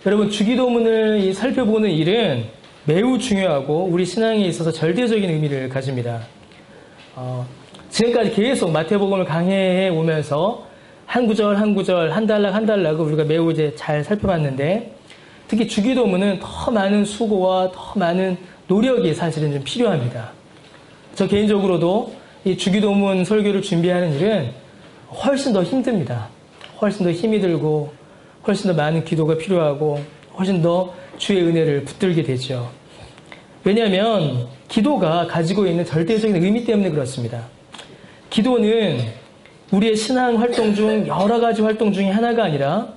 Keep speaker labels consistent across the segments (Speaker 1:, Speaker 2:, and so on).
Speaker 1: 여러분, 주기도문을 살펴보는 일은 매우 중요하고 우리 신앙에 있어서 절대적인 의미를 가집니다. 지금까지 계속 마태복음을 강해해 오면서 한 구절 한 구절, 한 단락 한 단락을 우리가 매우 이제 잘 살펴봤는데, 특히 주기도문은 더 많은 수고와 더 많은 노력이 사실은 좀 필요합니다. 저 개인적으로도 이 주기도문 설교를 준비하는 일은 훨씬 더 힘듭니다. 훨씬 더 힘이 들고 훨씬 더 많은 기도가 필요하고 훨씬 더 주의 은혜를 붙들게 되죠. 왜냐하면 기도가 가지고 있는 절대적인 의미 때문에 그렇습니다. 기도는 우리의 신앙 활동 중 여러 가지 활동 중에 하나가 아니라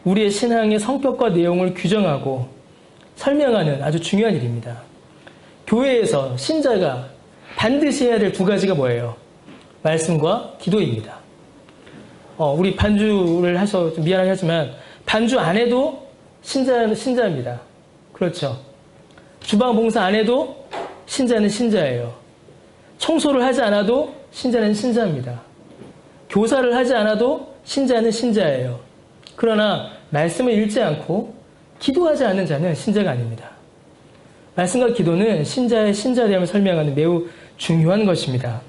Speaker 1: 우리의 신앙의 성격과 내용을 규정하고 설명하는 아주 중요한 일입니다. 교회에서 신자가 반드시 해야 될 두 가지가 뭐예요? 말씀과 기도입니다. 우리 반주를 하셔서 좀 미안하게 하지만 반주 안 해도 신자입니다. 그렇죠. 주방 봉사 안 해도 신자는 신자예요. 청소를 하지 않아도 신자는 신자입니다. 교사를 하지 않아도 신자는 신자예요. 그러나 말씀을 읽지 않고 기도하지 않는 자는 신자가 아닙니다. 말씀과 기도는 신자의 신자됨을 설명하는 매우 중요한 것입니다.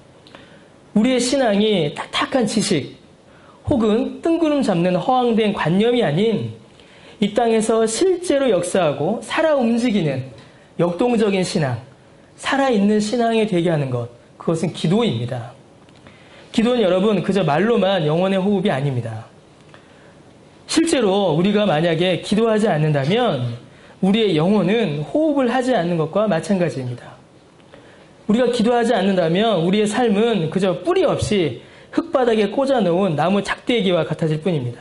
Speaker 1: 우리의 신앙이 딱딱한 지식 혹은 뜬구름 잡는 허황된 관념이 아닌 이 땅에서 실제로 역사하고 살아 움직이는 역동적인 신앙, 살아있는 신앙이 되게 하는 것, 그것은 기도입니다. 기도는 여러분 그저 말로만 영혼의 호흡이 아닙니다. 실제로 우리가 만약에 기도하지 않는다면 우리의 영혼은 호흡을 하지 않는 것과 마찬가지입니다. 우리가 기도하지 않는다면 우리의 삶은 그저 뿌리 없이 흙바닥에 꽂아놓은 나무 작대기와 같아질 뿐입니다.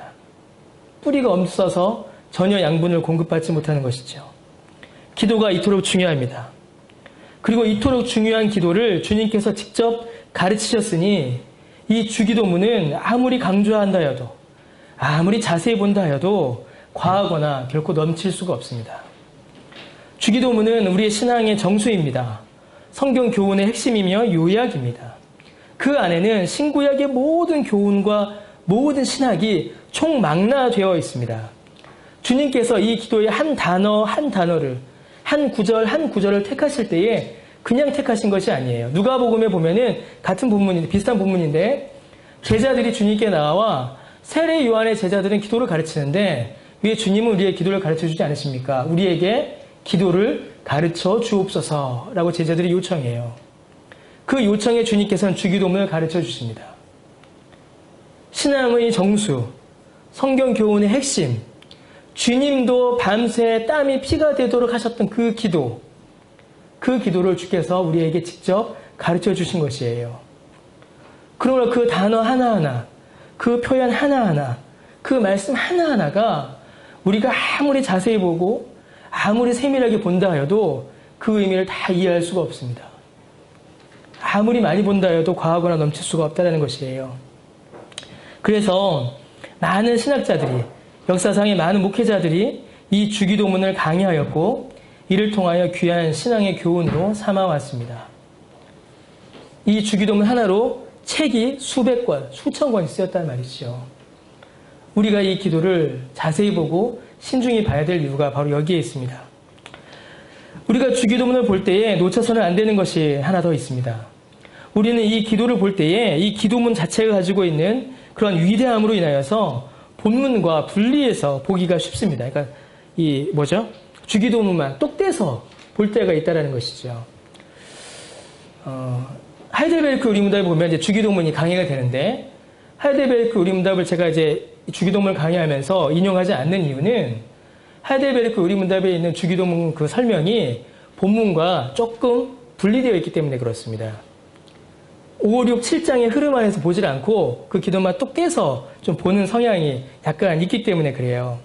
Speaker 1: 뿌리가 없어서 전혀 양분을 공급받지 못하는 것이죠. 기도가 이토록 중요합니다. 그리고 이토록 중요한 기도를 주님께서 직접 가르치셨으니 이 주기도문은 아무리 강조한다 해도 아무리 자세히 본다 해도 과하거나 결코 넘칠 수가 없습니다. 주기도문은 우리의 신앙의 정수입니다. 성경 교훈의 핵심이며 요약입니다. 그 안에는 신구약의 모든 교훈과 모든 신학이 총망라되어 있습니다. 주님께서 이 기도의 한 단어 한 단어를 한 구절 한 구절을 택하실 때에 그냥 택하신 것이 아니에요. 누가복음에 보면은 같은 본문인데 비슷한 본문인데 제자들이 주님께 나와 세례 요한의 제자들은 기도를 가르치는데 왜 주님은 우리의 기도를 가르쳐 주지 않으십니까? 우리에게 기도를 가르쳐 주옵소서라고 제자들이 요청해요. 그 요청에 주님께서는 주기도문을 가르쳐 주십니다. 신앙의 정수, 성경 교훈의 핵심, 주님도 밤새 땀이 피가 되도록 하셨던 그 기도, 그 기도를 주께서 우리에게 직접 가르쳐 주신 것이에요. 그러므로 그 단어 하나하나, 그 표현 하나하나, 그 말씀 하나하나가 우리가 아무리 자세히 보고 아무리 세밀하게 본다 하여도 그 의미를 다 이해할 수가 없습니다. 아무리 많이 본다 해도 과하거나 넘칠 수가 없다는 것이에요. 그래서 많은 신학자들이, 역사상의 많은 목회자들이 이 주기도문을 강의하였고 이를 통하여 귀한 신앙의 교훈으로 삼아왔습니다. 이 주기도문 하나로 책이 수백 권, 수천 권이 쓰였단 말이죠. 우리가 이 기도를 자세히 보고 신중히 봐야 될 이유가 바로 여기에 있습니다. 우리가 주기도문을 볼 때에 놓쳐서는 안 되는 것이 하나 더 있습니다. 우리는 이 기도를 볼 때에 이 기도문 자체가 가지고 있는 그런 위대함으로 인하여서 본문과 분리해서 보기가 쉽습니다. 그러니까 주기도문만 똑 떼서 볼 때가 있다는 것이죠. 하이델베르크 의리문답에 보면 이제 주기도문이 강의가 되는데 하이델베르크 의리문답을 제가 이제 주기도문을 강의하면서 인용하지 않는 이유는 하이델베르크 의리문답에 있는 주기도문 그 설명이 본문과 조금 분리되어 있기 때문에 그렇습니다. 5, 6, 7장의 흐름 안에서 보질 않고 그 기도만 똑 떼서 좀 보는 성향이 약간 있기 때문에 그래요.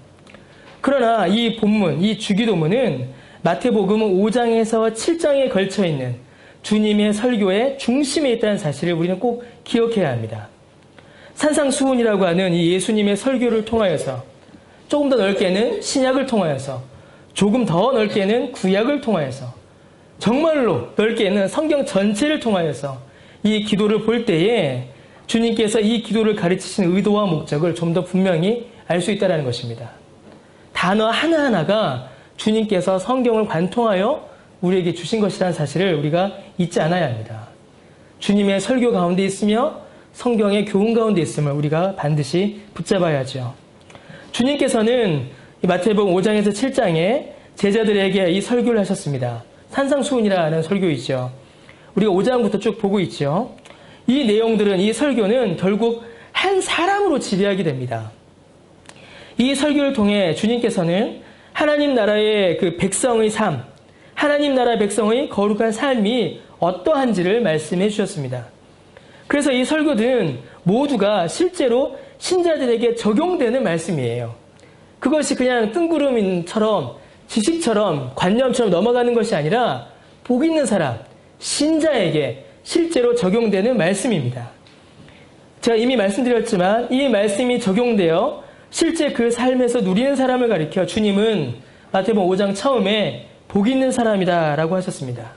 Speaker 1: 그러나 이 본문, 이 주기도문은 마태복음 5장에서 7장에 걸쳐 있는 주님의 설교의 중심에 있다는 사실을 우리는 꼭 기억해야 합니다. 산상수훈이라고 하는 이 예수님의 설교를 통하여서 조금 더 넓게는 신약을 통하여서 조금 더 넓게는 구약을 통하여서 정말로 넓게는 성경 전체를 통하여서 이 기도를 볼 때에 주님께서 이 기도를 가르치신 의도와 목적을 좀 더 분명히 알 수 있다는 것입니다. 단어 하나하나가 주님께서 성경을 관통하여 우리에게 주신 것이라는 사실을 우리가 잊지 않아야 합니다. 주님의 설교 가운데 있으며 성경의 교훈 가운데 있음을 우리가 반드시 붙잡아야죠. 주님께서는 마태복음 5장에서 7장에 제자들에게 이 설교를 하셨습니다. 산상수훈이라는 설교이죠. 우리가 5장부터 쭉 보고 있죠. 이 내용들은, 이 설교는 결국 한 사람으로 지배하게 됩니다. 이 설교를 통해 주님께서는 하나님 나라의 그 백성의 삶, 하나님 나라 백성의 거룩한 삶이 어떠한지를 말씀해 주셨습니다. 그래서 이 설교들은 모두가 실제로 신자들에게 적용되는 말씀이에요. 그것이 그냥 뜬구름처럼, 지식처럼, 관념처럼 넘어가는 것이 아니라 복 있는 사람, 신자에게 실제로 적용되는 말씀입니다. 제가 이미 말씀드렸지만 이 말씀이 적용되어 실제 그 삶에서 누리는 사람을 가리켜 주님은 마태복음 5장 처음에 복 있는 사람이다 라고 하셨습니다.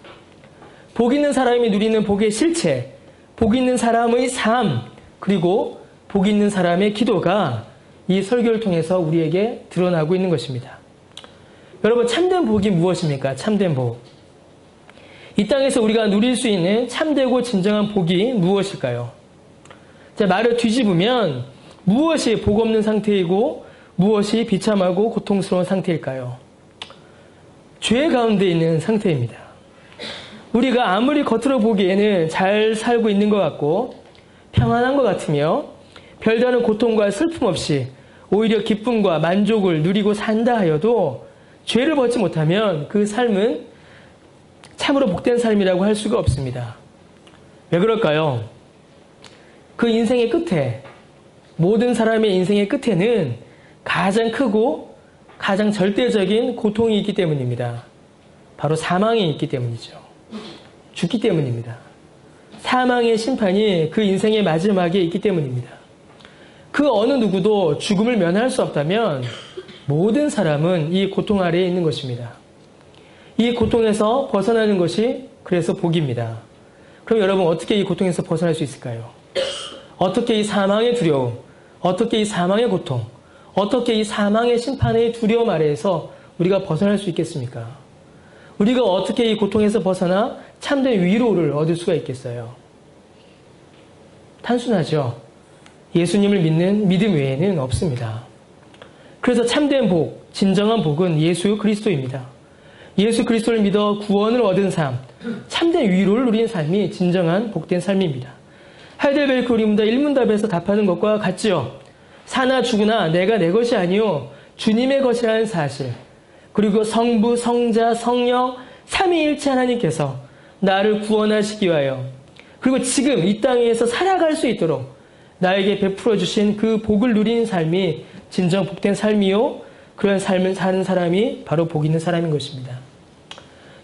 Speaker 1: 복 있는 사람이 누리는 복의 실체, 복 있는 사람의 삶, 그리고 복 있는 사람의 기도가 이 설교를 통해서 우리에게 드러나고 있는 것입니다. 여러분, 참된 복이 무엇입니까? 참된 복. 이 땅에서 우리가 누릴 수 있는 참되고 진정한 복이 무엇일까요? 자, 말을 뒤집으면 무엇이 복 없는 상태이고 무엇이 비참하고 고통스러운 상태일까요? 죄 가운데 있는 상태입니다. 우리가 아무리 겉으로 보기에는 잘 살고 있는 것 같고 평안한 것 같으며 별다른 고통과 슬픔 없이 오히려 기쁨과 만족을 누리고 산다 하여도 죄를 벗지 못하면 그 삶은 참으로 복된 삶이라고 할 수가 없습니다. 왜 그럴까요? 그 인생의 끝에, 모든 사람의 인생의 끝에는 가장 크고 가장 절대적인 고통이 있기 때문입니다. 바로 사망이 있기 때문이죠. 죽기 때문입니다. 사망의 심판이 그 인생의 마지막에 있기 때문입니다. 그 어느 누구도 죽음을 면할 수 없다면 모든 사람은 이 고통 아래에 있는 것입니다. 이 고통에서 벗어나는 것이 그래서 복입니다. 그럼 여러분, 어떻게 이 고통에서 벗어날 수 있을까요? 어떻게 이 사망의 두려움, 어떻게 이 사망의 고통, 어떻게 이 사망의 심판의 두려움 아래에서 우리가 벗어날 수 있겠습니까? 우리가 어떻게 이 고통에서 벗어나 참된 위로를 얻을 수가 있겠어요? 단순하죠. 예수님을 믿는 믿음 외에는 없습니다. 그래서 참된 복, 진정한 복은 예수 그리스도입니다. 예수 그리스도를 믿어 구원을 얻은 삶, 참된 위로를 누린 삶이 진정한 복된 삶입니다. 하이델베르크 우리문답 1문답에서 답하는 것과 같지요. 사나 죽으나 내가 내 것이 아니요 주님의 것이라는 사실, 그리고 성부, 성자, 성령 삼위일체 하나님께서 나를 구원하시기 위하여, 그리고 지금 이 땅에서 살아갈 수 있도록 나에게 베풀어 주신 그 복을 누리는 삶이 진정 복된 삶이요, 그런 삶을 사는 사람이 바로 복 있는 사람인 것입니다.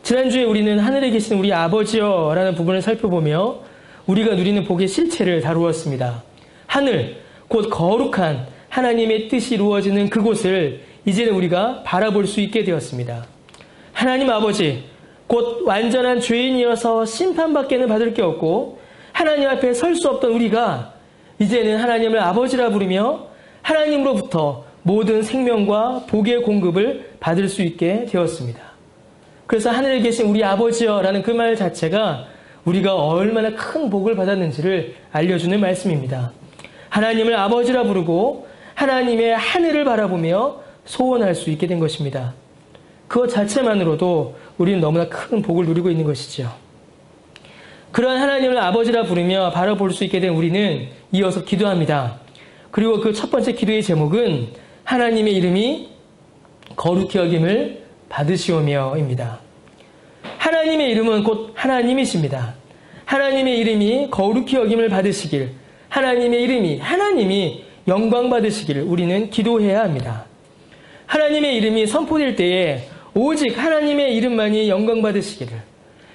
Speaker 1: 지난주에 우리는 하늘에 계신 우리 아버지여 라는 부분을 살펴보며 우리가 누리는 복의 실체를 다루었습니다. 하늘, 곧 거룩한 하나님의 뜻이 이루어지는 그곳을 이제는 우리가 바라볼 수 있게 되었습니다. 하나님 아버지, 곧 완전한 죄인이어서 심판밖에는 받을 게 없고 하나님 앞에 설 수 없던 우리가 이제는 하나님을 아버지라 부르며 하나님으로부터 모든 생명과 복의 공급을 받을 수 있게 되었습니다. 그래서 하늘에 계신 우리 아버지여라는 그 말 자체가 우리가 얼마나 큰 복을 받았는지를 알려주는 말씀입니다. 하나님을 아버지라 부르고 하나님의 하늘을 바라보며 소원할 수 있게 된 것입니다. 그것 자체만으로도 우리는 너무나 큰 복을 누리고 있는 것이죠. 그런 하나님을 아버지라 부르며 바라볼 수 있게 된 우리는 이어서 기도합니다. 그리고 그 첫 번째 기도의 제목은 하나님의 이름이 거룩히 여김을 받으시오며입니다. 하나님의 이름은 곧 하나님이십니다. 하나님의 이름이 거룩히 여김을 받으시길, 하나님의 이름이, 하나님이 영광 받으시기를 우리는 기도해야 합니다. 하나님의 이름이 선포될 때에 오직 하나님의 이름만이 영광 받으시기를,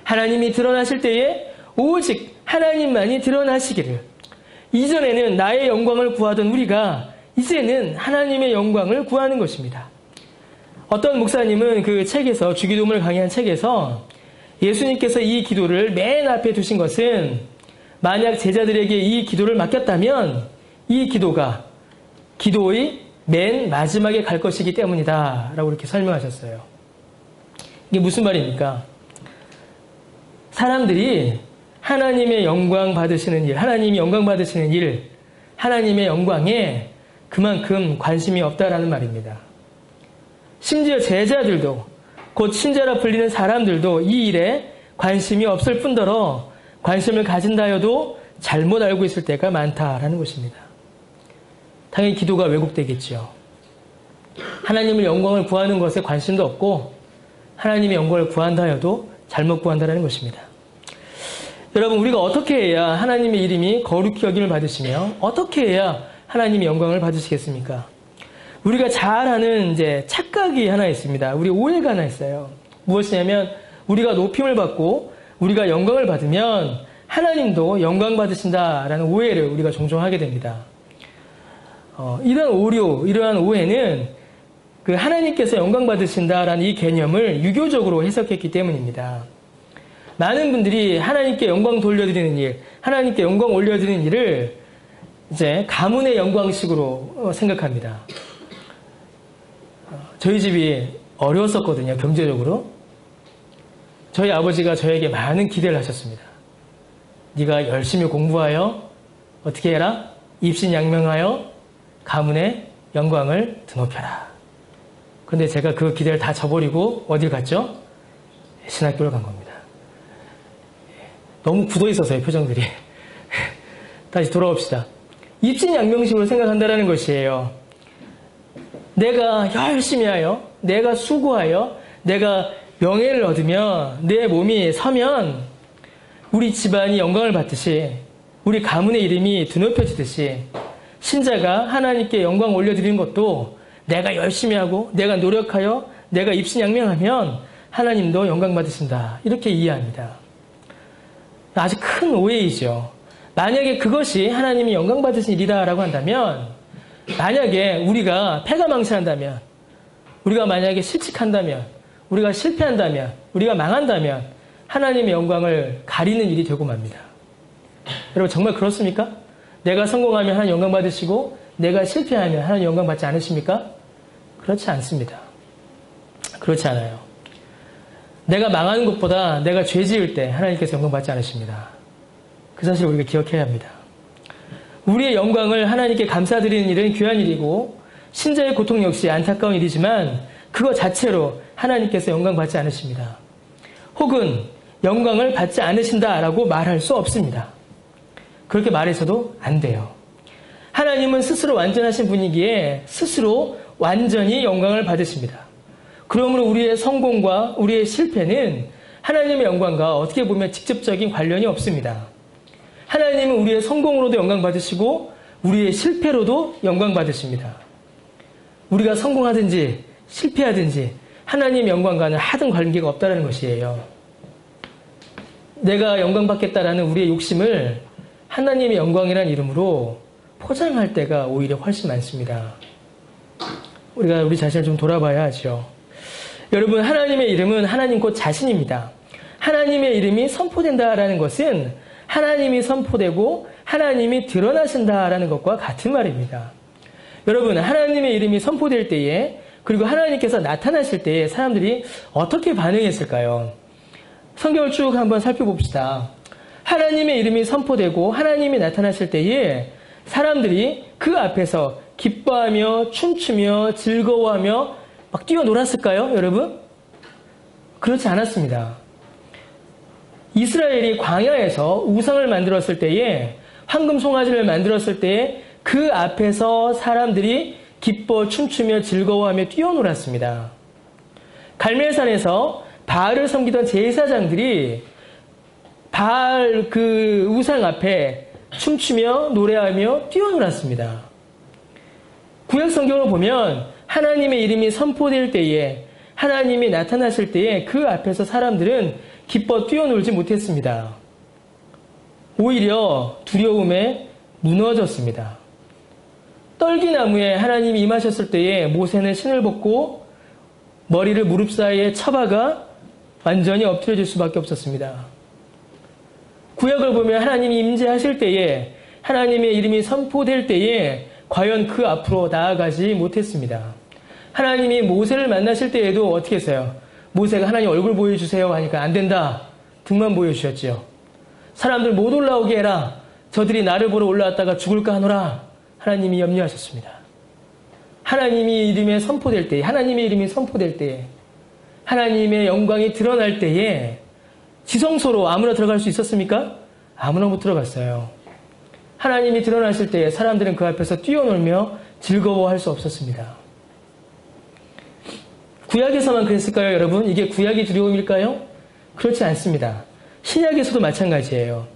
Speaker 1: 하나님이 드러나실 때에 오직 하나님만이 드러나시기를, 이전에는 나의 영광을 구하던 우리가 이제는 하나님의 영광을 구하는 것입니다. 어떤 목사님은 그 책에서, 주기도문을 강의한 책에서 예수님께서 이 기도를 맨 앞에 두신 것은 만약 제자들에게 이 기도를 맡겼다면 이 기도가 기도의 맨 마지막에 갈 것이기 때문이다 라고 이렇게 설명하셨어요. 이게 무슨 말입니까? 사람들이 하나님의 영광 받으시는 일, 하나님이 영광 받으시는 일, 하나님의 영광에 그만큼 관심이 없다라는 말입니다. 심지어 제자들도, 곧 신자라 불리는 사람들도 이 일에 관심이 없을 뿐더러 관심을 가진다 해도 잘못 알고 있을 때가 많다라는 것입니다. 당연히 기도가 왜곡되겠죠. 하나님의 영광을 구하는 것에 관심도 없고 하나님의 영광을 구한다 해도 잘못 구한다는 것입니다. 여러분, 우리가 어떻게 해야 하나님의 이름이 거룩히 여김을 받으시며 어떻게 해야 하나님의 영광을 받으시겠습니까? 우리가 잘 아는 착각이 하나 있습니다. 우리 오해가 하나 있어요. 무엇이냐면 우리가 높임을 받고 우리가 영광을 받으면 하나님도 영광 받으신다라는 오해를 우리가 종종 하게 됩니다. 이러한 오해는 그 하나님께서 영광 받으신다라는 이 개념을 유교적으로 해석했기 때문입니다. 많은 분들이 하나님께 영광 돌려드리는 일, 하나님께 영광 올려드리는 일을 가문의 영광식으로 생각합니다. 저희 집이 어려웠었거든요, 경제적으로. 저희 아버지가 저에게 많은 기대를 하셨습니다. 네가 열심히 공부하여 어떻게 해라? 입신양명하여 가문의 영광을 드높여라. 그런데 제가 그 기대를 다 저버리고 어딜 갔죠? 신학교를 간 겁니다. 너무 굳어 있어서요, 표정들이. 다시 돌아옵시다. 입신양명식으로 생각한다는 것이에요. 내가 열심히 하여, 내가 수고하여, 내가 명예를 얻으며 내 몸이 서면 우리 집안이 영광을 받듯이, 우리 가문의 이름이 드높여지듯이 신자가 하나님께 영광 올려드리는 것도 내가 열심히 하고 내가 노력하여 내가 입신양명하면 하나님도 영광 받으신다, 이렇게 이해합니다. 아주 큰 오해이죠. 만약에 그것이 하나님이 영광 받으신 일이다라고 한다면, 만약에 우리가 패가망신한다면, 우리가 만약에 실직한다면, 우리가 실패한다면, 우리가 망한다면 하나님의 영광을 가리는 일이 되고 맙니다. 여러분, 정말 그렇습니까? 내가 성공하면 하나님 영광 받으시고 내가 실패하면 하나님 영광 받지 않으십니까? 그렇지 않습니다. 그렇지 않아요. 내가 망하는 것보다 내가 죄 지을 때 하나님께서 영광 받지 않으십니다. 그 사실을 우리가 기억해야 합니다. 우리의 영광을 하나님께 감사드리는 일은 귀한 일이고 신자의 고통 역시 안타까운 일이지만 그거 자체로 하나님께서 영광 받지 않으십니다. 혹은 영광을 받지 않으신다라고 말할 수 없습니다. 그렇게 말해서도 안 돼요. 하나님은 스스로 완전하신 분이기에 스스로 완전히 영광을 받으십니다. 그러므로 우리의 성공과 우리의 실패는 하나님의 영광과 어떻게 보면 직접적인 관련이 없습니다. 하나님은 우리의 성공으로도 영광 받으시고 우리의 실패로도 영광 받으십니다. 우리가 성공하든지 실패하든지 하나님의 영광과는 하등 관계가 없다는 것이에요. 내가 영광 받겠다라는 우리의 욕심을 하나님의 영광이라는 이름으로 포장할 때가 오히려 훨씬 많습니다. 우리가 우리 자신을 좀 돌아봐야 하죠. 여러분, 하나님의 이름은 하나님 곧 자신입니다. 하나님의 이름이 선포된다라는 것은 하나님이 선포되고 하나님이 드러나신다라는 것과 같은 말입니다. 여러분, 하나님의 이름이 선포될 때에, 그리고 하나님께서 나타나실 때에 사람들이 어떻게 반응했을까요? 성경을 쭉 한번 살펴봅시다. 하나님의 이름이 선포되고 하나님이 나타나실 때에 사람들이 그 앞에서 기뻐하며 춤추며 즐거워하며 막 뛰어놀았을까요, 여러분? 그렇지 않았습니다. 이스라엘이 광야에서 우상을 만들었을 때에, 황금 송아지를 만들었을 때에 그 앞에서 사람들이 기뻐 춤추며 즐거워하며 뛰어놀았습니다. 갈멜산에서 바알을 섬기던 제사장들이 바알 그 우상 앞에 춤추며 노래하며 뛰어놀았습니다. 구약 성경을 보면 하나님의 이름이 선포될 때에, 하나님이 나타나실 때에 그 앞에서 사람들은 기뻐 뛰어놀지 못했습니다. 오히려 두려움에 무너졌습니다. 떨기나무에 하나님이 임하셨을 때에 모세는 신을 벗고 머리를 무릎 사이에 쳐박아 완전히 엎드려질 수밖에 없었습니다. 구약을 보면 하나님이 임재하실 때에, 하나님의 이름이 선포될 때에 과연 그 앞으로 나아가지 못했습니다. 하나님이 모세를 만나실 때에도 어떻게 했어요? 모세가 하나님 얼굴 보여주세요 하니까 안 된다. 등만 보여주셨지요. 사람들 못 올라오게 해라. 저들이 나를 보러 올라왔다가 죽을까 하노라. 하나님이 염려하셨습니다. 하나님의 이름이 선포될 때에, 하나님의 영광이 드러날 때에 지성소로 아무나 들어갈 수 있었습니까? 아무나 못 들어갔어요. 하나님이 드러나실 때에 사람들은 그 앞에서 뛰어놀며 즐거워할 수 없었습니다. 구약에서만 그랬을까요, 여러분? 이게 구약의 두려움일까요? 그렇지 않습니다. 신약에서도 마찬가지예요.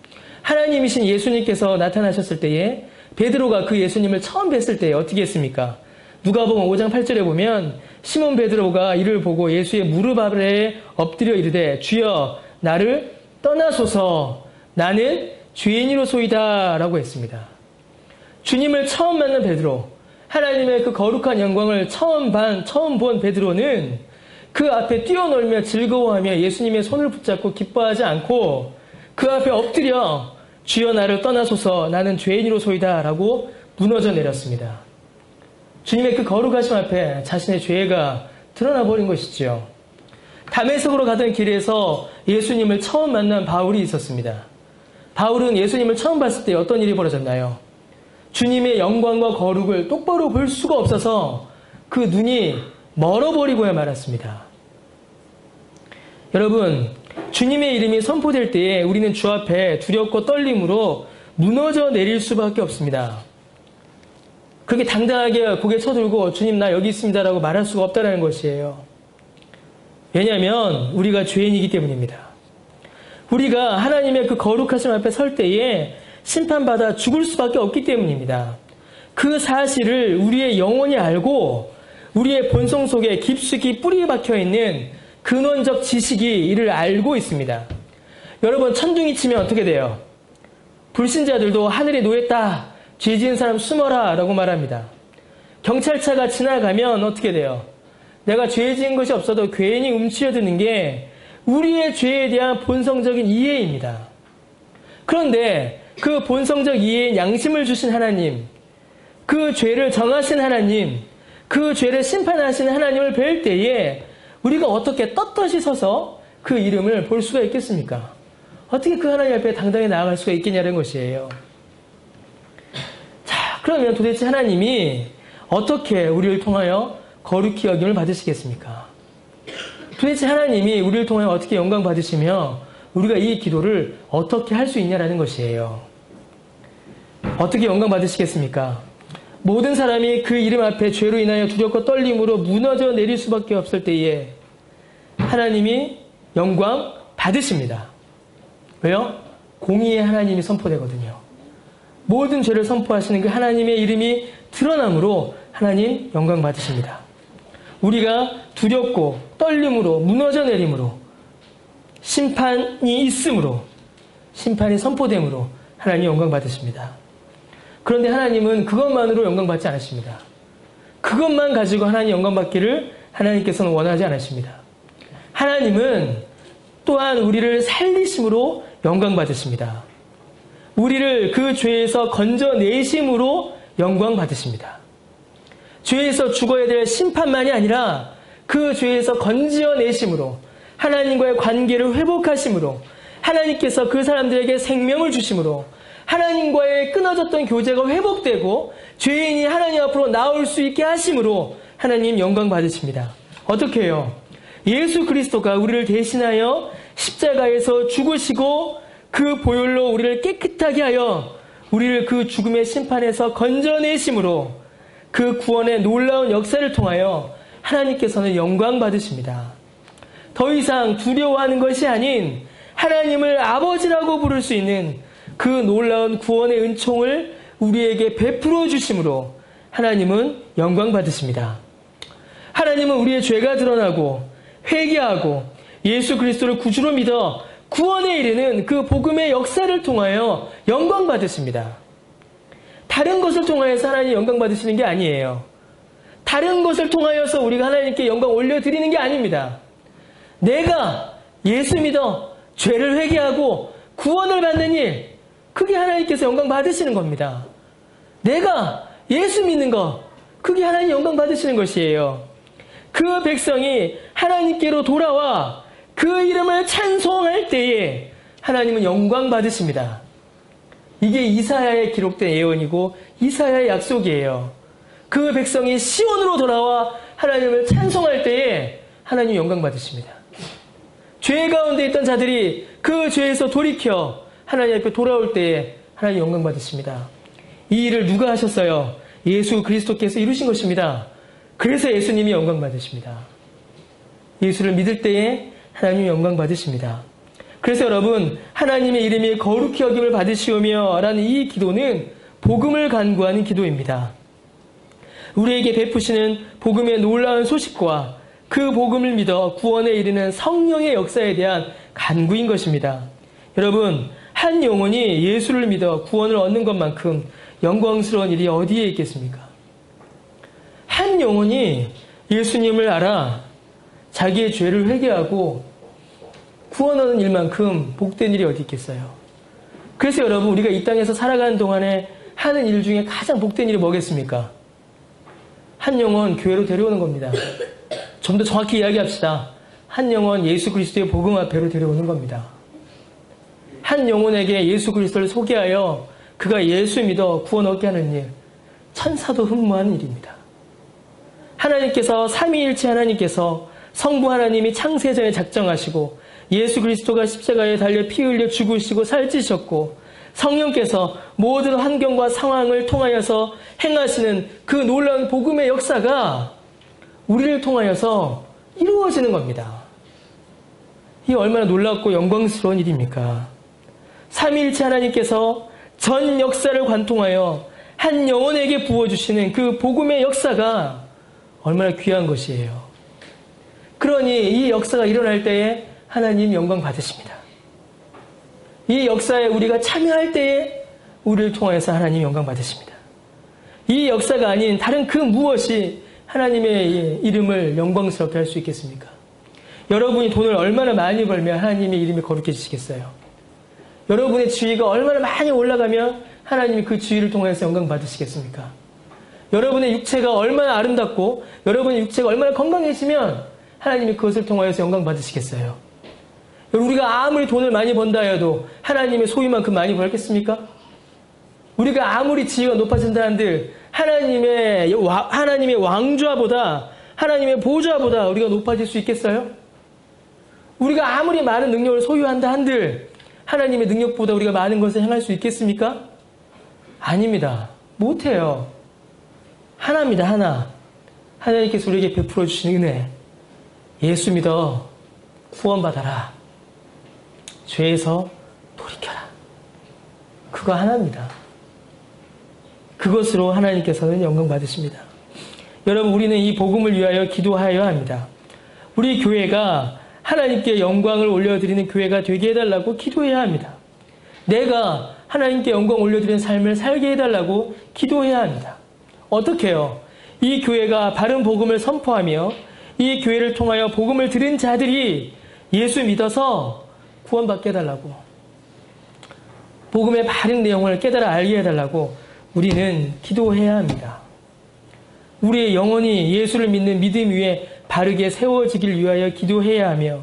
Speaker 1: 하나님이신 예수님께서 나타나셨을 때에 베드로가 그 예수님을 처음 뵀을 때에 어떻게 했습니까? 누가복음 5장 8절에 보면 시몬 베드로가 이를 보고 예수의 무릎 아래 엎드려 이르되 주여 나를 떠나소서 나는 죄인이로소이다 라고 했습니다. 주님을 처음 만난 베드로, 하나님의 그 거룩한 영광을 처음 본 베드로는 그 앞에 뛰어놀며 즐거워하며 예수님의 손을 붙잡고 기뻐하지 않고 그 앞에 엎드려 주여 나를 떠나소서 나는 죄인이로소이다 라고 무너져 내렸습니다. 주님의 그 거룩하심 앞에 자신의 죄가 드러나 버린 것이지요. 다메섹으로 가던 길에서 예수님을 처음 만난 바울이 있었습니다. 바울은 예수님을 처음 봤을 때 어떤 일이 벌어졌나요? 주님의 영광과 거룩을 똑바로 볼 수가 없어서 그 눈이 멀어버리고야 말았습니다. 여러분, 주님의 이름이 선포될 때에 우리는 주 앞에 두렵고 떨림으로 무너져 내릴 수밖에 없습니다. 그렇게 당당하게 고개 쳐들고 주님 나 여기 있습니다라고 말할 수가 없다는 것이에요. 왜냐하면 우리가 죄인이기 때문입니다. 우리가 하나님의 그 거룩하심 앞에 설 때에 심판받아 죽을 수밖에 없기 때문입니다. 그 사실을 우리의 영혼이 알고 우리의 본성 속에 깊숙이 뿌리 박혀있는 근원적 지식이 이를 알고 있습니다. 여러분 천둥이 치면 어떻게 돼요? 불신자들도 하늘에 놓였다. 죄 지은 사람 숨어라 라고 말합니다. 경찰차가 지나가면 어떻게 돼요? 내가 죄 지은 것이 없어도 괜히 움츠려드는 게 우리의 죄에 대한 본성적인 이해입니다. 그런데 그 본성적 이해인 양심을 주신 하나님, 그 죄를 정하신 하나님, 그 죄를 심판하신 하나님을 뵐 때에 우리가 어떻게 떳떳이 서서 그 이름을 볼 수가 있겠습니까? 어떻게 그 하나님 앞에 당당히 나아갈 수가 있겠냐는 것이에요. 자, 그러면 도대체 하나님이 어떻게 우리를 통하여 거룩히 여김을 받으시겠습니까? 도대체 하나님이 우리를 통하여 어떻게 영광 받으시며 우리가 이 기도를 어떻게 할 수 있냐라는 것이에요. 어떻게 영광 받으시겠습니까? 모든 사람이 그 이름 앞에 죄로 인하여 두렵고 떨림으로 무너져 내릴 수밖에 없을 때에 하나님이 영광 받으십니다. 왜요? 공의의 하나님이 선포되거든요. 모든 죄를 선포하시는 그 하나님의 이름이 드러남으로 하나님 영광 받으십니다. 우리가 두렵고 떨림으로 무너져 내림으로 심판이 있으므로 심판이 선포됨으로 하나님 영광 받으십니다. 그런데 하나님은 그것만으로 영광 받지 않으십니다. 그것만 가지고 하나님 영광 받기를 하나님께서는 원하지 않으십니다. 하나님은 또한 우리를 살리심으로 영광 받으십니다. 우리를 그 죄에서 건져내심으로 영광 받으십니다. 죄에서 죽어야 될 심판만이 아니라 그 죄에서 건져내심으로 하나님과의 관계를 회복하심으로 하나님께서 그 사람들에게 생명을 주심으로 하나님과의 끊어졌던 교제가 회복되고 죄인이 하나님 앞으로 나올 수 있게 하심으로 하나님 영광 받으십니다. 어떻게 해요? 예수 그리스도가 우리를 대신하여 십자가에서 죽으시고 그 보혈로 우리를 깨끗하게 하여 우리를 그 죽음의 심판에서 건져내심으로 그 구원의 놀라운 역사를 통하여 하나님께서는 영광 받으십니다. 더 이상 두려워하는 것이 아닌 하나님을 아버지라고 부를 수 있는 그 놀라운 구원의 은총을 우리에게 베풀어 주심으로 하나님은 영광 받으십니다. 하나님은 우리의 죄가 드러나고 회개하고 예수 그리스도를 구주로 믿어 구원에 이르는 그 복음의 역사를 통하여 영광 받으십니다. 다른 것을 통하여서 하나님 영광 받으시는 게 아니에요. 다른 것을 통하여서 우리가 하나님께 영광 올려드리는 게 아닙니다. 내가 예수 믿어 죄를 회개하고 구원을 받는 일, 그게 하나님께서 영광 받으시는 겁니다. 내가 예수 믿는 것, 그게 하나님 영광 받으시는 것이에요. 그 백성이 하나님께로 돌아와 그 이름을 찬송할 때에 하나님은 영광 받으십니다. 이게 이사야에 기록된 예언이고 이사야의 약속이에요. 그 백성이 시온으로 돌아와 하나님을 찬송할 때에 하나님 영광 받으십니다. 죄 가운데 있던 자들이 그 죄에서 돌이켜 하나님 앞에 돌아올 때에 하나님 영광 받으십니다. 이 일을 누가 하셨어요? 예수 그리스도께서 이루신 것입니다. 그래서 예수님이 영광 받으십니다. 예수를 믿을 때에 하나님이 영광 받으십니다. 그래서 여러분, 하나님의 이름이 거룩히 여김을 받으시오며 라는 이 기도는 복음을 간구하는 기도입니다. 우리에게 베푸시는 복음의 놀라운 소식과 그 복음을 믿어 구원에 이르는 성령의 역사에 대한 간구인 것입니다. 여러분, 한 영혼이 예수를 믿어 구원을 얻는 것만큼 영광스러운 일이 어디에 있겠습니까? 한 영혼이 예수님을 알아 자기의 죄를 회개하고 구원하는 일만큼 복된 일이 어디 있겠어요? 그래서 여러분, 우리가 이 땅에서 살아가는 동안에 하는 일 중에 가장 복된 일이 뭐겠습니까? 한 영혼 교회로 데려오는 겁니다. 좀 더 정확히 이야기합시다. 한 영혼 예수 그리스도의 복음 앞에로 데려오는 겁니다. 한 영혼에게 예수 그리스도를 소개하여 그가 예수 믿어 구원 얻게 하는 일, 천사도 흠모하는 일입니다. 하나님께서 삼위일체 하나님께서 성부 하나님이 창세전에 작정하시고 예수 그리스도가 십자가에 달려 피 흘려 죽으시고 살찌셨고 성령께서 모든 환경과 상황을 통하여서 행하시는 그 놀라운 복음의 역사가 우리를 통하여서 이루어지는 겁니다. 이 얼마나 놀랍고 영광스러운 일입니까? 삼위일체 하나님께서 전 역사를 관통하여 한 영혼에게 부어주시는 그 복음의 역사가 얼마나 귀한 것이에요. 그러니 이 역사가 일어날 때에 하나님 영광 받으십니다. 이 역사에 우리가 참여할 때에 우리를 통해서 하나님 영광 받으십니다. 이 역사가 아닌 다른 그 무엇이 하나님의 이름을 영광스럽게 할 수 있겠습니까? 여러분이 돈을 얼마나 많이 벌면 하나님의 이름이 거룩해지시겠어요? 여러분의 지위가 얼마나 많이 올라가면 하나님이 그 지위를 통해서 영광 받으시겠습니까? 여러분의 육체가 얼마나 아름답고 여러분의 육체가 얼마나 건강해지면 하나님이 그것을 통하여서 영광 받으시겠어요? 우리가 아무리 돈을 많이 번다 해도 하나님의 소유만큼 많이 벌겠습니까? 우리가 아무리 지위가 높아진다 한들 하나님의 왕좌보다 하나님의 보좌보다 우리가 높아질 수 있겠어요? 우리가 아무리 많은 능력을 소유한다 한들 하나님의 능력보다 우리가 많은 것을 행할 수 있겠습니까? 아닙니다. 못해요. 하나입니다. 하나. 하나님께서 우리에게 베풀어 주신 은혜. 예수 믿어 구원받아라. 죄에서 돌이켜라. 그거 하나입니다. 그것으로 하나님께서는 영광 받으십니다. 여러분, 우리는 이 복음을 위하여 기도하여야 합니다. 우리 교회가 하나님께 영광을 올려드리는 교회가 되게 해달라고 기도해야 합니다. 내가 하나님께 영광 올려드리는 삶을 살게 해달라고 기도해야 합니다. 어떻게 해요? 이 교회가 바른 복음을 선포하며 이 교회를 통하여 복음을 들은 자들이 예수 믿어서 구원받게 해달라고, 복음의 바른 내용을 깨달아 알게 해달라고 우리는 기도해야 합니다. 우리의 영혼이 예수를 믿는 믿음 위에 바르게 세워지길 위하여 기도해야 하며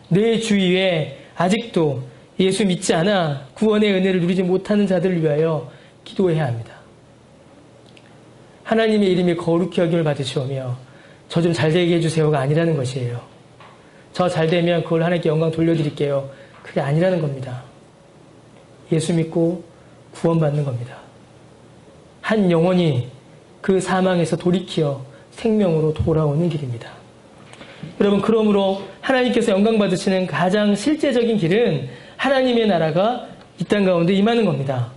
Speaker 1: 내 주위에 아직도 예수 믿지 않아 구원의 은혜를 누리지 못하는 자들을 위하여 기도해야 합니다. 하나님의 이름이 거룩히 여김을 받으시오며 저 좀 잘되게 해주세요가 아니라는 것이에요. 저 잘되면 그걸 하나님께 영광 돌려드릴게요. 그게 아니라는 겁니다. 예수 믿고 구원받는 겁니다. 한 영혼이 그 사망에서 돌이켜 생명으로 돌아오는 길입니다. 여러분, 그러므로 하나님께서 영광 받으시는 가장 실제적인 길은 하나님의 나라가 이 땅 가운데 임하는 겁니다.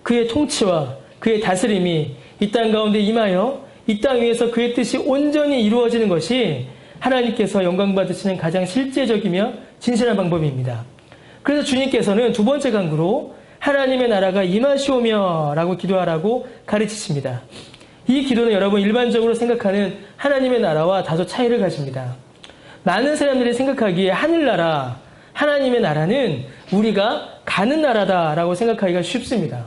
Speaker 1: 그의 통치와 그의 다스림이 이 땅 가운데 임하여 이 땅 위에서 그의 뜻이 온전히 이루어지는 것이 하나님께서 영광 받으시는 가장 실제적이며 진실한 방법입니다. 그래서 주님께서는 두 번째 강구로 하나님의 나라가 임하시오며 라고 기도하라고 가르치십니다. 이 기도는 여러분 일반적으로 생각하는 하나님의 나라와 다소 차이를 가집니다. 많은 사람들이 생각하기에 하늘나라, 하나님의 나라는 우리가 가는 나라다라고 생각하기가 쉽습니다.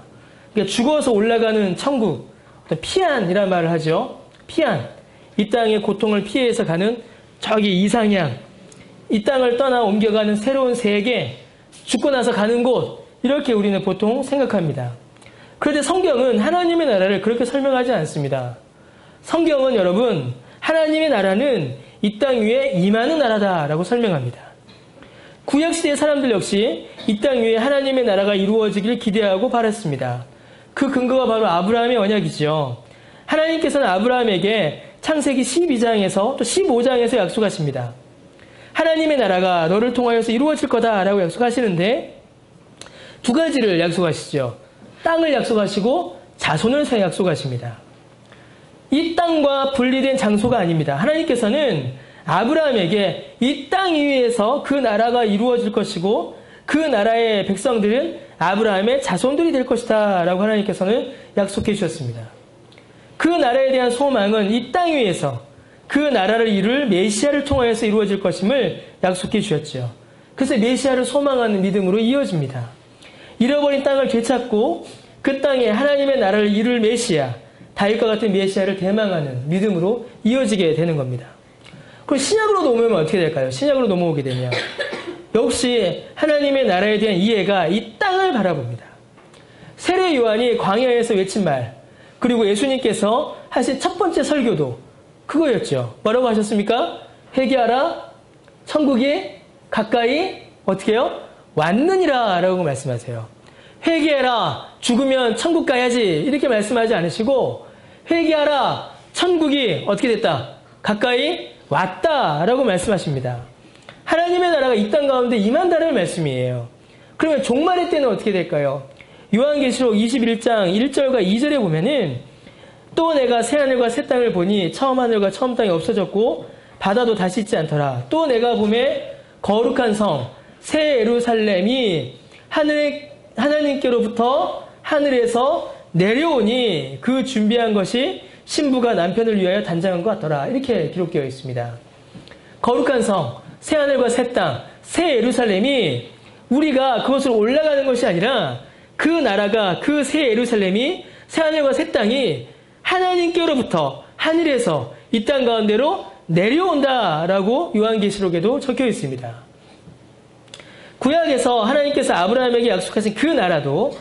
Speaker 1: 그러니까 죽어서 올라가는 천국, 피안이란 말을 하죠. 피안. 이 땅의 고통을 피해서 가는 저기 이상향. 이 땅을 떠나 옮겨가는 새로운 세계, 죽고 나서 가는 곳, 이렇게 우리는 보통 생각합니다. 그런데 성경은 하나님의 나라를 그렇게 설명하지 않습니다. 성경은 여러분, 하나님의 나라는 이 땅 위에 임하는 나라다라고 설명합니다. 구약시대의 사람들 역시 이 땅 위에 하나님의 나라가 이루어지길 기대하고 바랐습니다. 그 근거가 바로 아브라함의 언약이지요. 하나님께서는 아브라함에게 창세기 12장에서 또 15장에서 약속하십니다. 하나님의 나라가 너를 통하여서 이루어질 거다라고 약속하시는데 두 가지를 약속하시죠. 땅을 약속하시고 자손을 약속하십니다. 이 땅과 분리된 장소가 아닙니다. 하나님께서는 아브라함에게 이 땅 위에서 그 나라가 이루어질 것이고 그 나라의 백성들은 아브라함의 자손들이 될 것이다 라고 하나님께서는 약속해 주셨습니다. 그 나라에 대한 소망은 이 땅 위에서 그 나라를 이룰 메시아를 통하여서 이루어질 것임을 약속해 주셨죠. 그래서 메시아를 소망하는 믿음으로 이어집니다. 잃어버린 땅을 되찾고 그 땅에 하나님의 나라를 이룰 메시아, 다윗과 같은 메시아를 대망하는 믿음으로 이어지게 되는 겁니다. 그럼 신약으로 넘어오면 어떻게 될까요? 신약으로 넘어오게 되면 역시 하나님의 나라에 대한 이해가 이 땅을 바라봅니다. 세례 요한이 광야에서 외친 말, 그리고 예수님께서 하신 첫 번째 설교도 그거였죠. 뭐라고 하셨습니까? 회개하라, 천국이 가까이 어떻게 해요? 왔느니라 라고 말씀하세요. 회개해라, 죽으면 천국 가야지 이렇게 말씀하지 않으시고 회개하라, 천국이 어떻게 됐다? 가까이 왔다 라고 말씀하십니다. 하나님의 나라가 이 땅 가운데 임한다는 말씀이에요. 그러면 종말의 때는 어떻게 될까요? 요한계시록 21장 1절과 2절에 보면은 또 내가 새하늘과 새 땅을 보니 처음 하늘과 처음 땅이 없어졌고 바다도 다시 있지 않더라. 또 내가 보매 거룩한 성 새 예루살렘이 하나님께로부터 하늘에서 내려오니 그 준비한 것이 신부가 남편을 위하여 단장한 것 같더라. 이렇게 기록되어 있습니다. 거룩한 성, 새 하늘과 새 땅, 새 예루살렘이 우리가 그것으로 올라가는 것이 아니라 그 나라가, 그 새 예루살렘이, 새 하늘과 새 땅이 하나님께로부터 하늘에서 이 땅 가운데로 내려온다라고 요한계시록에도 적혀 있습니다. 구약에서 하나님께서 아브라함에게 약속하신 그 나라도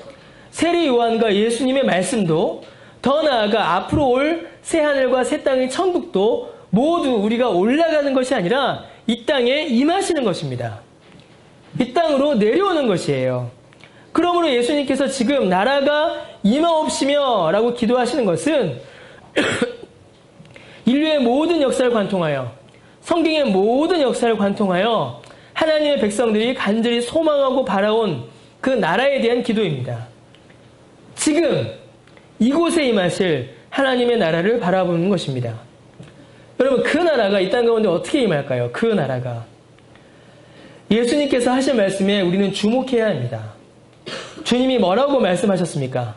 Speaker 1: 세례 요한과 예수님의 말씀도 더 나아가 앞으로 올 새 하늘과 새 땅의 천국도 모두 우리가 올라가는 것이 아니라 이 땅에 임하시는 것입니다. 이 땅으로 내려오는 것이에요. 그러므로 예수님께서 지금 나라가 임하옵시며 라고 기도하시는 것은 인류의 모든 역사를 관통하여 성경의 모든 역사를 관통하여 하나님의 백성들이 간절히 소망하고 바라온 그 나라에 대한 기도입니다. 지금 이곳에 임하실 하나님의 나라를 바라보는 것입니다. 여러분, 그 나라가 이 땅 가운데 어떻게 임할까요? 그 나라가. 예수님께서 하신 말씀에 우리는 주목해야 합니다. 주님이 뭐라고 말씀하셨습니까?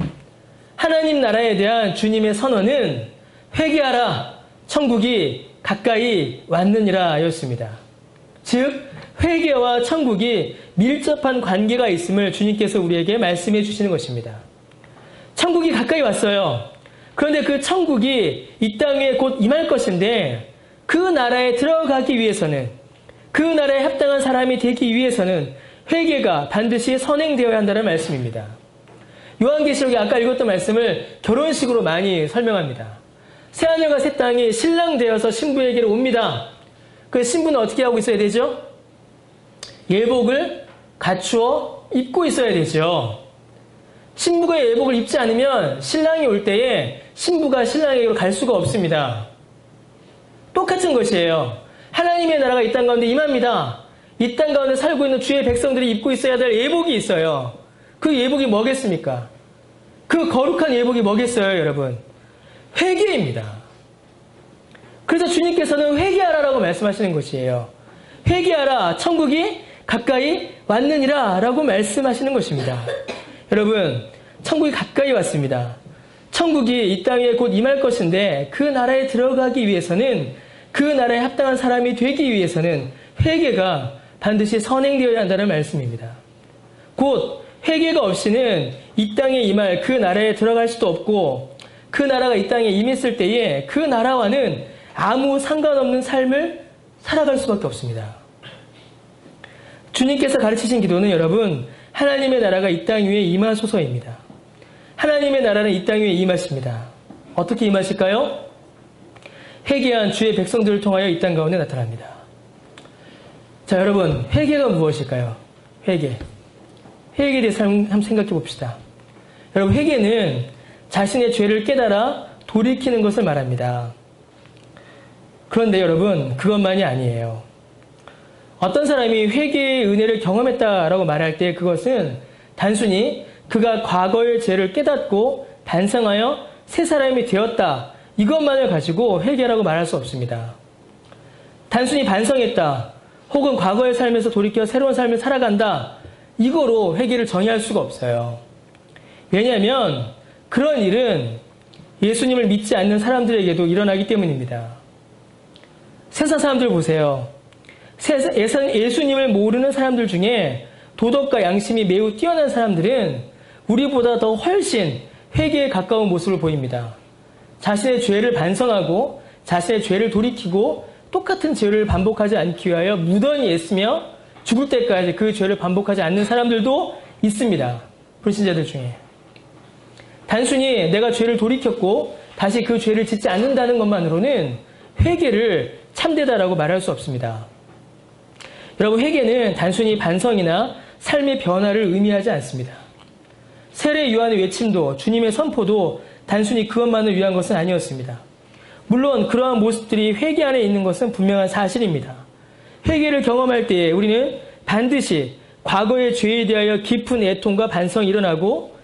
Speaker 1: 하나님 나라에 대한 주님의 선언은 회개하라, 천국이 가까이 왔느니라 였습니다. 즉 회개와 천국이 밀접한 관계가 있음을 주님께서 우리에게 말씀해 주시는 것입니다. 천국이 가까이 왔어요. 그런데 그 천국이 이 땅에 곧 임할 것인데 그 나라에 들어가기 위해서는, 그 나라에 합당한 사람이 되기 위해서는 회개가 반드시 선행되어야 한다는 말씀입니다. 요한계시록에 아까 읽었던 말씀을 결혼식으로 많이 설명합니다. 새하늘과 새 땅이 신랑 되어서 신부에게로 옵니다. 그 신부는 어떻게 하고 있어야 되죠? 예복을 갖추어 입고 있어야 되죠. 신부가 예복을 입지 않으면 신랑이 올 때에 신부가 신랑에게로 갈 수가 없습니다. 똑같은 것이에요. 하나님의 나라가 이 땅 가운데 임합니다. 이 땅 가운데 살고 있는 주의 백성들이 입고 있어야 될 예복이 있어요. 그 예복이 뭐겠습니까? 그 거룩한 예복이 뭐겠어요, 여러분? 회개입니다. 그래서 주님께서는 회개하라라고 말씀하시는 것이에요. 회개하라, 천국이 가까이 왔느니라 라고 말씀하시는 것입니다. 여러분, 천국이 가까이 왔습니다. 천국이 이 땅에 곧 임할 것인데 그 나라에 들어가기 위해서는, 그 나라에 합당한 사람이 되기 위해서는 회개가 반드시 선행되어야 한다는 말씀입니다. 곧 회개가 없이는 이 땅에 임할 그 나라에 들어갈 수도 없고 그 나라가 이 땅에 임했을 때에 그 나라와는 아무 상관없는 삶을 살아갈 수밖에 없습니다. 주님께서 가르치신 기도는 여러분, 하나님의 나라가 이 땅 위에 임하소서입니다. 하나님의 나라는 이 땅 위에 임하십니다. 어떻게 임하실까요? 회개한 주의 백성들을 통하여 이 땅 가운데 나타납니다. 자, 여러분, 회개가 무엇일까요? 회개에 대해서 한번 생각해 봅시다. 여러분, 회개는 자신의 죄를 깨달아 돌이키는 것을 말합니다. 그런데 여러분, 그것만이 아니에요. 어떤 사람이 회개의 은혜를 경험했다라고 말할 때 그것은 단순히 그가 과거의 죄를 깨닫고 반성하여 새 사람이 되었다, 이것만을 가지고 회개라고 말할 수 없습니다. 단순히 반성했다, 혹은 과거의 삶에서 돌이켜 새로운 삶을 살아간다, 이거로 회개를 정의할 수가 없어요. 왜냐하면 그런 일은 예수님을 믿지 않는 사람들에게도 일어나기 때문입니다. 세상 사람들 보세요. 예수님을 모르는 사람들 중에 도덕과 양심이 매우 뛰어난 사람들은 우리보다 더 훨씬 회개에 가까운 모습을 보입니다. 자신의 죄를 반성하고 자신의 죄를 돌이키고 똑같은 죄를 반복하지 않기 위하여 무던히 애쓰며 죽을 때까지 그 죄를 반복하지 않는 사람들도 있습니다. 불신자들 중에. 단순히 내가 죄를 돌이켰고 다시 그 죄를 짓지 않는다는 것만으로는 회개를 참되다라고 말할 수 없습니다. 여러분, 회개는 단순히 반성이나 삶의 변화를 의미하지 않습니다. 세례 요한의 외침도 주님의 선포도 단순히 그것만을 위한 것은 아니었습니다. 물론 그러한 모습들이 회개 안에 있는 것은 분명한 사실입니다. 회개를 경험할 때에 우리는 반드시 과거의 죄에 대하여 깊은 애통과 반성이 일어나고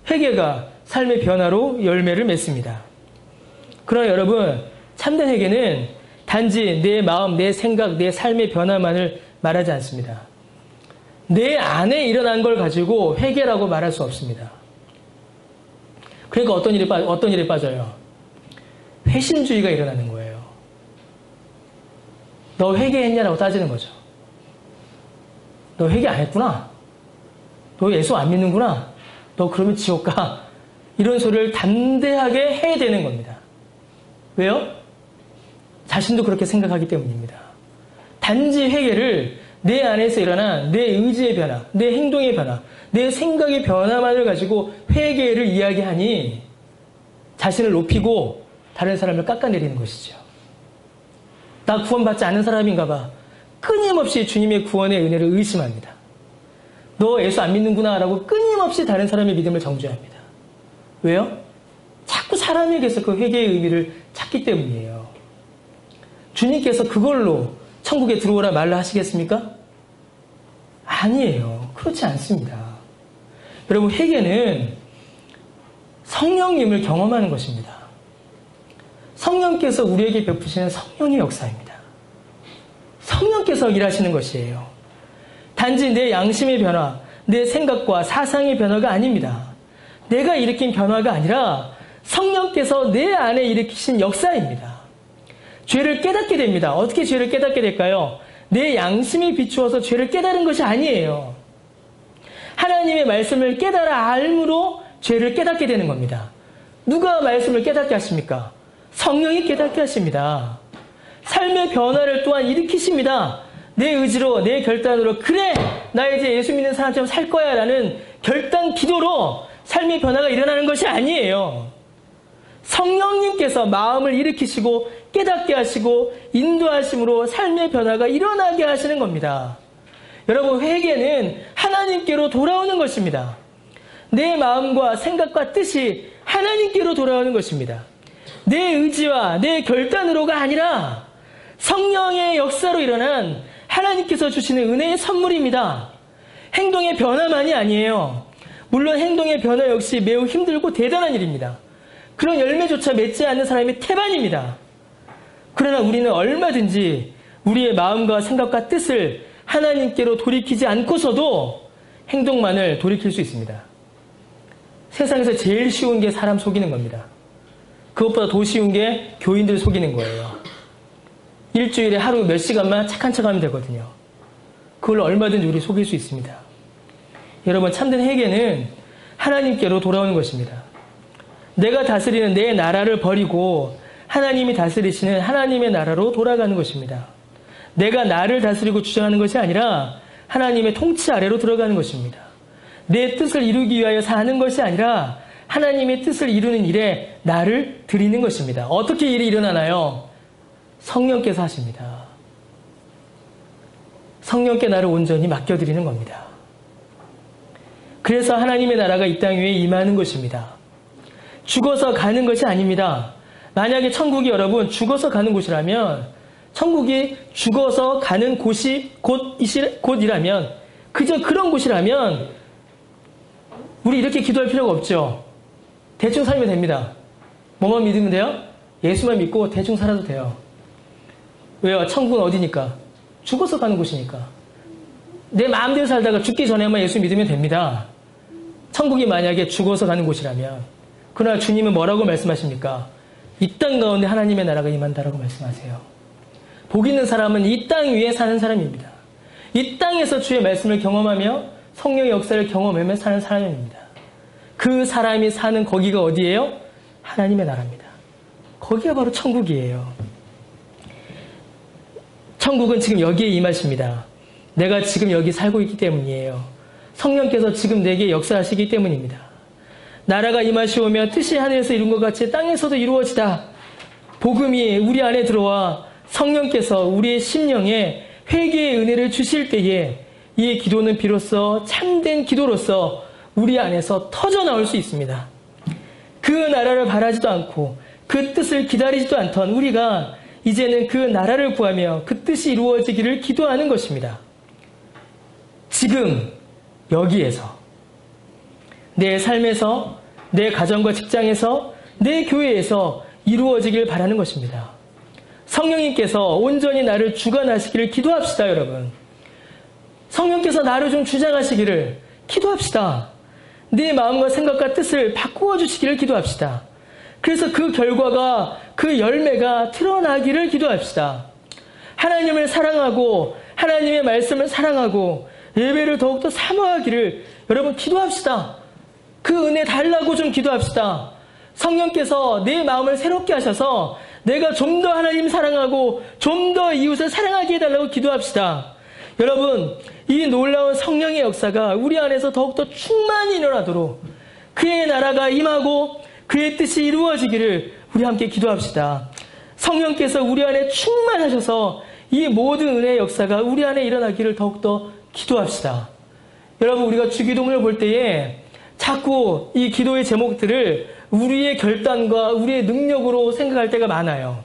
Speaker 1: 회개가 삶의 변화로 열매를 맺습니다. 그러나 여러분, 참된 회개는 단지 내 마음, 내 생각, 내 삶의 변화만을 말하지 않습니다. 내 안에 일어난 걸 가지고 회개라고 말할 수 없습니다. 그러니까 어떤 일에 빠져요? 회심주의가 일어나는 거예요. 너 회개했냐라고 따지는 거죠. 너 회개 안 했구나. 너 예수 안 믿는구나. 너 그러면 지옥 가. 이런 소리를 담대하게 해야 되는 겁니다. 왜요? 자신도 그렇게 생각하기 때문입니다. 단지 회개를 내 안에서 일어난 내 의지의 변화, 내 행동의 변화, 내 생각의 변화만을 가지고 회개를 이야기하니 자신을 높이고 다른 사람을 깎아내리는 것이죠. 나 구원받지 않은 사람인가 봐. 끊임없이 주님의 구원의 은혜를 의심합니다. 너 예수 안 믿는구나 라고 끊임없이 다른 사람의 믿음을 정죄합니다. 왜요? 자꾸 사람에게서 그 회개의 의미를 찾기 때문이에요. 주님께서 그걸로 천국에 들어오라 말라 하시겠습니까? 아니에요. 그렇지 않습니다. 여러분, 회개는 성령님을 경험하는 것입니다. 성령께서 우리에게 베푸시는 성령의 역사입니다. 성령께서 일하시는 것이에요. 단지 내 양심의 변화, 내 생각과 사상의 변화가 아닙니다. 내가 일으킨 변화가 아니라 성령께서 내 안에 일으키신 역사입니다. 죄를 깨닫게 됩니다. 어떻게 죄를 깨닫게 될까요? 내 양심이 비추어서 죄를 깨달은 것이 아니에요. 하나님의 말씀을 깨달아 알므로 죄를 깨닫게 되는 겁니다. 누가 말씀을 깨닫게 하십니까? 성령이 깨닫게 하십니다. 삶의 변화를 또한 일으키십니다. 내 의지로, 내 결단으로, 그래! 나 이제 예수 믿는 사람처럼 살 거야 라는 결단 기도로 삶의 변화가 일어나는 것이 아니에요. 성령님께서 마음을 일으키시고 깨닫게 하시고 인도하심으로 삶의 변화가 일어나게 하시는 겁니다. 여러분, 회개는 하나님께로 돌아오는 것입니다. 내 마음과 생각과 뜻이 하나님께로 돌아오는 것입니다. 내 의지와 내 결단으로가 아니라 성령의 역사로 일어난 하나님께서 주시는 은혜의 선물입니다. 행동의 변화만이 아니에요. 물론 행동의 변화 역시 매우 힘들고 대단한 일입니다. 그런 열매조차 맺지 않는 사람이 태반입니다. 그러나 우리는 얼마든지 우리의 마음과 생각과 뜻을 하나님께로 돌이키지 않고서도 행동만을 돌이킬 수 있습니다. 세상에서 제일 쉬운 게 사람 속이는 겁니다. 그것보다 더 쉬운 게 교인들 속이는 거예요. 일주일에 하루 몇 시간만 착한 척하면 되거든요. 그걸로 얼마든지 우리 속일 수 있습니다. 여러분, 참된 회개는 하나님께로 돌아오는 것입니다. 내가 다스리는 내 나라를 버리고 하나님이 다스리시는 하나님의 나라로 돌아가는 것입니다. 내가 나를 다스리고 주장하는 것이 아니라 하나님의 통치 아래로 들어가는 것입니다. 내 뜻을 이루기 위하여 사는 것이 아니라 하나님의 뜻을 이루는 일에 나를 드리는 것입니다. 어떻게 일이 일어나나요? 성령께서 하십니다. 성령께 나를 온전히 맡겨드리는 겁니다. 그래서 하나님의 나라가 이 땅 위에 임하는 것입니다. 죽어서 가는 것이 아닙니다. 만약에 천국이 여러분 죽어서 가는 곳이라면, 천국이 죽어서 가는 곳이 곳이라면, 그저 그런 곳이라면 우리 이렇게 기도할 필요가 없죠. 대충 살면 됩니다. 뭐만 믿으면 돼요? 예수만 믿고 대충 살아도 돼요. 왜요? 천국은 어디니까? 죽어서 가는 곳이니까. 내 마음대로 살다가 죽기 전에만 예수 믿으면 됩니다. 천국이 만약에 죽어서 가는 곳이라면. 그러나 주님은 뭐라고 말씀하십니까? 이 땅 가운데 하나님의 나라가 임한다라고 말씀하세요. 복 있는 사람은 이 땅 위에 사는 사람입니다. 이 땅에서 주의 말씀을 경험하며 성령의 역사를 경험하며 사는 사람입니다. 그 사람이 사는 거기가 어디예요? 하나님의 나라입니다. 거기가 바로 천국이에요. 천국은 지금 여기에 임하십니다. 내가 지금 여기 살고 있기 때문이에요. 성령께서 지금 내게 역사하시기 때문입니다. 나라가 임하시오며 뜻이 하늘에서 이룬 것 같이 땅에서도 이루어지다. 복음이 우리 안에 들어와 성령께서 우리의 심령에 회개의 은혜를 주실 때에 이 기도는 비로소 참된 기도로서 우리 안에서 터져나올 수 있습니다. 그 나라를 바라지도 않고 그 뜻을 기다리지도 않던 우리가 이제는 그 나라를 구하며 그 뜻이 이루어지기를 기도하는 것입니다. 지금 여기에서, 내 삶에서, 내 가정과 직장에서, 내 교회에서 이루어지길 바라는 것입니다. 성령님께서 온전히 나를 주관하시기를 기도합시다, 여러분. 성령께서 나를 좀 주장하시기를 기도합시다. 내 마음과 생각과 뜻을 바꾸어 주시기를 기도합시다. 그래서 그 결과가, 그 열매가 드러나기를 기도합시다. 하나님을 사랑하고 하나님의 말씀을 사랑하고 예배를 더욱더 사모하기를 여러분 기도합시다. 그 은혜 달라고 좀 기도합시다. 성령께서 내 마음을 새롭게 하셔서 내가 좀 더 하나님 사랑하고 좀 더 이웃을 사랑하게 해달라고 기도합시다. 여러분, 이 놀라운 성령의 역사가 우리 안에서 더욱더 충만히 일어나도록 그의 나라가 임하고 그의 뜻이 이루어지기를 우리 함께 기도합시다. 성령께서 우리 안에 충만하셔서 이 모든 은혜의 역사가 우리 안에 일어나기를 더욱더 기도합시다. 여러분, 우리가 주기도문을 볼 때에 자꾸 이 기도의 제목들을 우리의 결단과 우리의 능력으로 생각할 때가 많아요.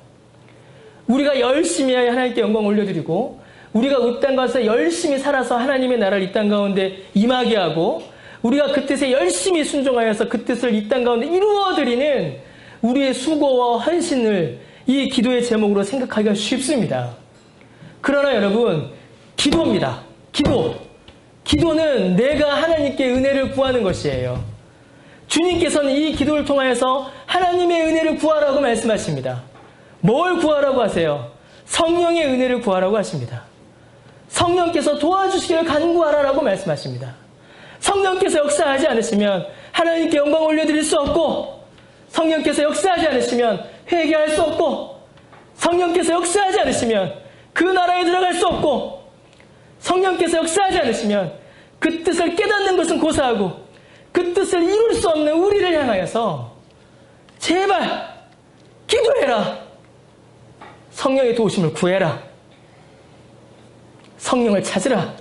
Speaker 1: 우리가 열심히 하나님께 영광 올려드리고 우리가 이 땅 가서 열심히 살아서 하나님의 나라를 이 땅 가운데 임하게 하고 우리가 그 뜻에 열심히 순종하여서 그 뜻을 이 땅 가운데 이루어드리는 우리의 수고와 헌신을 이 기도의 제목으로 생각하기가 쉽습니다. 그러나 여러분, 기도입니다. 기도는 내가 하나님께 은혜를 구하는 것이에요. 주님께서는 이 기도를 통하여서 하나님의 은혜를 구하라고 말씀하십니다. 뭘 구하라고 하세요? 성령의 은혜를 구하라고 하십니다. 성령께서 도와주시기를 간구하라고 말씀하십니다. 성령께서 역사하지 않으시면 하나님께 영광 올려드릴 수 없고, 성령께서 역사하지 않으시면 회개할 수 없고, 성령께서 역사하지 않으시면 그 나라에 들어갈 수 없고, 성령께서 역사하지 않으시면 그 뜻을 깨닫는 것은 고사하고 그 뜻을 이룰 수 없는 우리를 향하여서 제발 기도해라. 성령의 도우심을 구해라. 성령을 찾으라.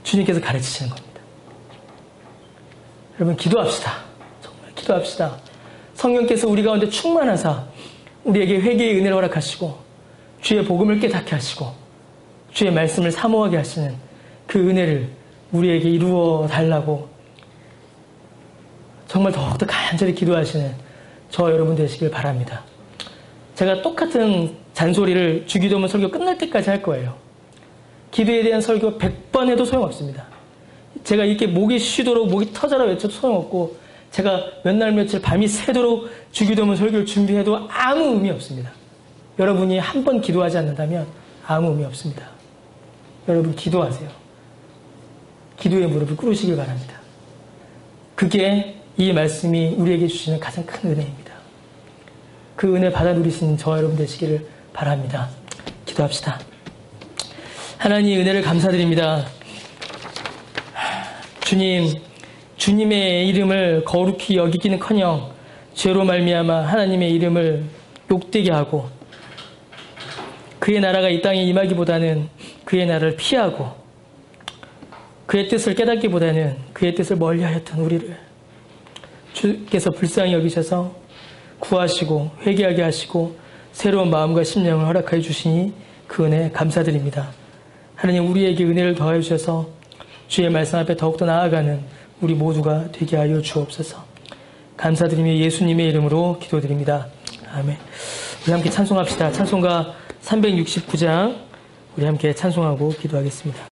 Speaker 1: 주님께서 가르치시는 겁니다. 여러분, 기도합시다. 정말 기도합시다. 성령께서 우리 가운데 충만하사 우리에게 회개의 은혜를 허락하시고 주의 복음을 깨닫게 하시고 주의 말씀을 사모하게 하시는 그 은혜를 우리에게 이루어 달라고 정말 더욱더 간절히 기도하시는 저 여러분 되시길 바랍니다. 제가 똑같은 잔소리를 주기도문 설교 끝날 때까지 할 거예요. 기도에 대한 설교 100번 해도 소용없습니다. 제가 이렇게 목이 쉬도록 목이 터져라 외쳐도 소용없고 제가 몇 날 며칠 밤이 새도록 주기도문 설교를 준비해도 아무 의미 없습니다. 여러분이 한 번 기도하지 않는다면 아무 의미 없습니다. 여러분, 기도하세요. 기도의 무릎을 꿇으시길 바랍니다. 그게 이 말씀이 우리에게 주시는 가장 큰 은혜입니다. 그 은혜 받아 누리신 저와 여러분 되시기를 바랍니다. 기도합시다. 하나님 은혜를 감사드립니다. 주님, 주님의 이름을 거룩히 여기기는커녕 죄로 말미암아 하나님의 이름을 욕되게 하고 그의 나라가 이 땅에 임하기보다는 그의 나라를 피하고 그의 뜻을 깨닫기보다는 그의 뜻을 멀리하였던 우리를 주께서 불쌍히 여기셔서 구하시고 회개하게 하시고 새로운 마음과 심령을 허락하여 주시니 그 은혜 감사드립니다. 하나님 우리에게 은혜를 더하여 주셔서 주의 말씀 앞에 더욱더 나아가는 우리 모두가 되게 하여 주옵소서. 감사드리며 예수님의 이름으로 기도드립니다. 아멘. 우리 함께 찬송합시다. 찬송가 369장 우리 함께 찬송하고 기도하겠습니다.